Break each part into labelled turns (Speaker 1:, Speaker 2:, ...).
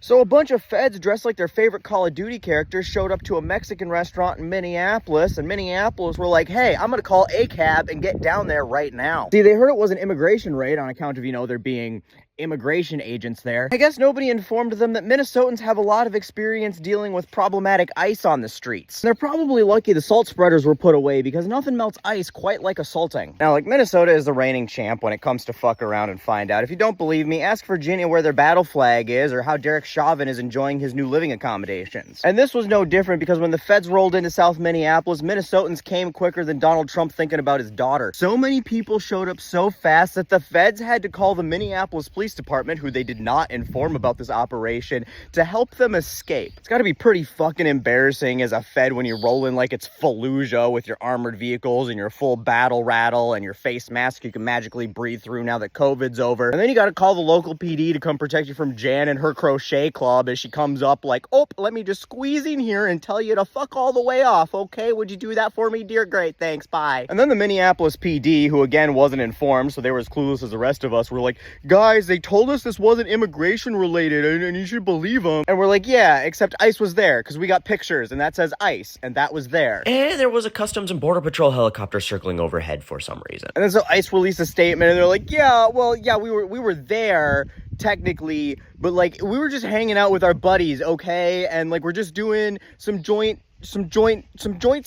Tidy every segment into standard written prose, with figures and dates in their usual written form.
Speaker 1: So a bunch of feds dressed like their favorite Call of Duty characters showed up to a Mexican restaurant in Minneapolis, and Minneapolis were like, hey, I'm gonna call a cab and get down there right now. See, they heard it was an immigration raid on account of, there being immigration agents there. I guess nobody informed them that Minnesotans have a lot of experience dealing with problematic ice on the streets. They're probably lucky the salt spreaders were put away because nothing melts ice quite like assaulting. Now, like, Minnesota is the reigning champ when it comes to fuck around and find out. If you don't believe me, ask Virginia where their battle flag is or how Derek Chauvin is enjoying his new living accommodations. And this was no different because when the feds rolled into South Minneapolis, Minnesotans came quicker than Donald Trump thinking about his daughter. So many people showed up so fast that the feds had to call the Minneapolis Police Department, who they did not inform about this operation, to help them escape. It's got to be pretty fucking embarrassing as a fed when you roll in like it's Fallujah with your armored vehicles and your full battle rattle and your face mask you can magically breathe through now that COVID's over. And then you got to call the local PD to come protect you from Jan and her crochet club as she comes up like, oh, let me just squeeze in here and tell you to fuck all the way off. Okay, would you do that for me, dear? Great, thanks, bye. And then the Minneapolis PD, who again wasn't informed, so they were as clueless as the rest of us, were like, guys, they told us this wasn't immigration related and you should believe them. And we're like, yeah, except ICE was there because we got pictures and that says ICE and that was there.
Speaker 2: And there was a Customs and Border Patrol helicopter circling overhead for some reason.
Speaker 1: And then so ICE released a statement and they're like, yeah, well, yeah, we were there technically, but like we were just hanging out with our buddies, okay? And like we're just doing some joint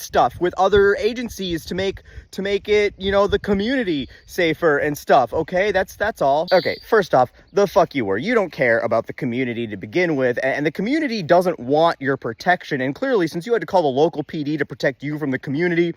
Speaker 1: stuff with other agencies to make it, the community safer and stuff. Okay, that's all. Okay, first off, the fuck you were. You don't care about the community to begin with, and the community doesn't want your protection. And clearly, since you had to call the local PD to protect you from the community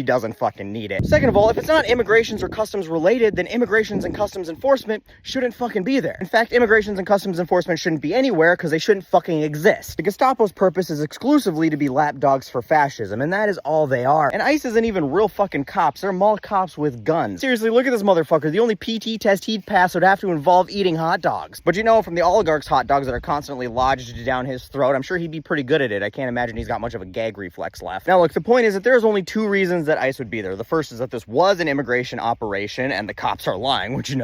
Speaker 1: doesn't fucking need it. Second of all, if it's not immigrations or customs related, then immigrations and customs enforcement shouldn't fucking be there. In fact, immigrations and customs enforcement shouldn't be anywhere because they shouldn't fucking exist. The Gestapo's purpose is exclusively to be lapdogs for fascism, and that is all they are. And ICE isn't even real fucking cops. They're mall cops with guns. Seriously, look at this motherfucker. The only PT test he'd pass would have to involve eating hot dogs. But from the oligarch's hot dogs that are constantly lodged down his throat, I'm sure he'd be pretty good at it. I can't imagine he's got much of a gag reflex left. Now, look, the point is that there's only two reasons that ICE would be there. The first is that this was an immigration operation, and the cops are lying, which,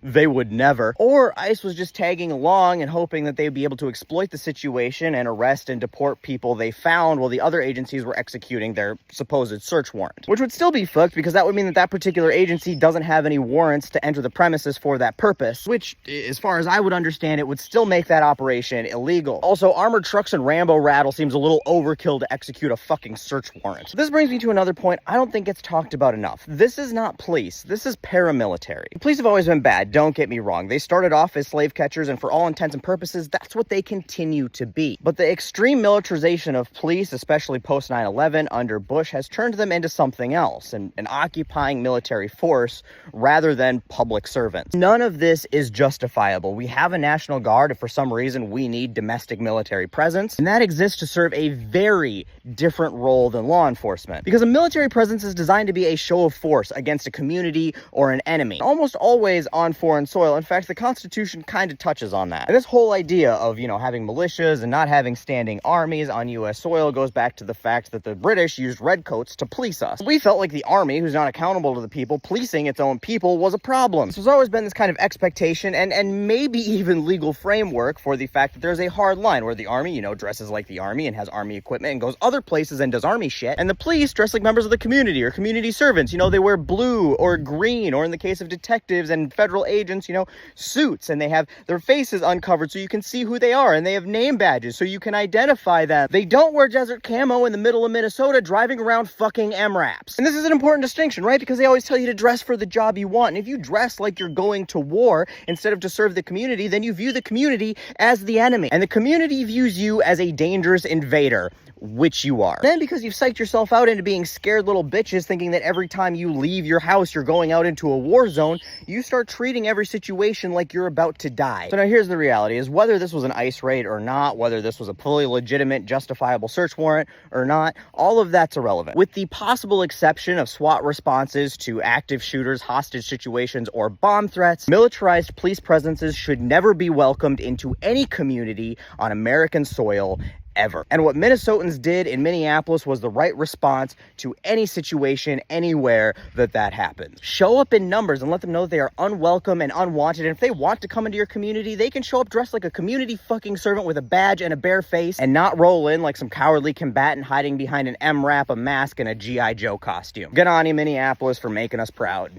Speaker 1: they would never. Or ICE was just tagging along and hoping that they'd be able to exploit the situation and arrest and deport people they found while the other agencies were executing their supposed search warrant. Which would still be fucked because that would mean that particular agency doesn't have any warrants to enter the premises for that purpose, which, as far as I would understand it, would still make that operation illegal. Also, armored trucks and Rambo rattle seems a little overkill to execute a fucking search warrant. This brings me to another point I don't think gets talked about enough. This is not police. This is paramilitary. Police have always been bad, don't get me wrong. They started off as slave catchers, and for all intents and purposes, that's what they continue to be. But the extreme militarization of police, especially post 9/11 under Bush, has turned them into something else, an occupying military force rather than public servants. None of this is justifiable. We have a National Guard if for some reason we need domestic military presence, and that exists to serve a very different role than law enforcement. Because a military presence is designed to be a show of force against a community or an enemy, almost always on foreign soil. In fact, the Constitution kind of touches on that. And this whole idea of, having militias and not having standing armies on U.S. soil goes back to the fact that the British used redcoats to police us. We felt like the army, who's not accountable to the people, policing its own people was a problem. So there's always been this kind of expectation and maybe even legal framework for the fact that there's a hard line where the army, dresses like the army and has army equipment and goes other places and does army shit, and the police dress like members of the community or community servants. They wear blue or green, or in the case of detectives and federal agents, suits, and they have their faces uncovered so you can see who they are, and they have name badges so you can identify them. They don't wear desert camo in the middle of Minnesota driving around fucking MRAPs. And this is an important distinction, right? Because they always tell you to dress for the job you want. And if you dress like you're going to war instead of to serve the community, then you view the community as the enemy. And the community views you as a dangerous invader, which you are. Then because you've psyched yourself out into being scared little bitches thinking that every time you leave your house you're going out into a war zone, you start treating every situation like you're about to die. So now here's the reality, is whether this was an ICE raid or not, whether this was a fully legitimate, justifiable search warrant or not, all of that's irrelevant. With the possible exception of SWAT responses to active shooters, hostage situations, or bomb threats, militarized police presences should never be welcomed into any community on American soil, ever. And what Minnesotans did in Minneapolis was the right response to any situation, anywhere that happens. Show up in numbers and let them know they are unwelcome and unwanted. And if they want to come into your community, they can show up dressed like a community fucking servant with a badge and a bare face and not roll in like some cowardly combatant hiding behind an M-wrap, a mask, and a G.I. Joe costume. Good on you, Minneapolis, for making us proud.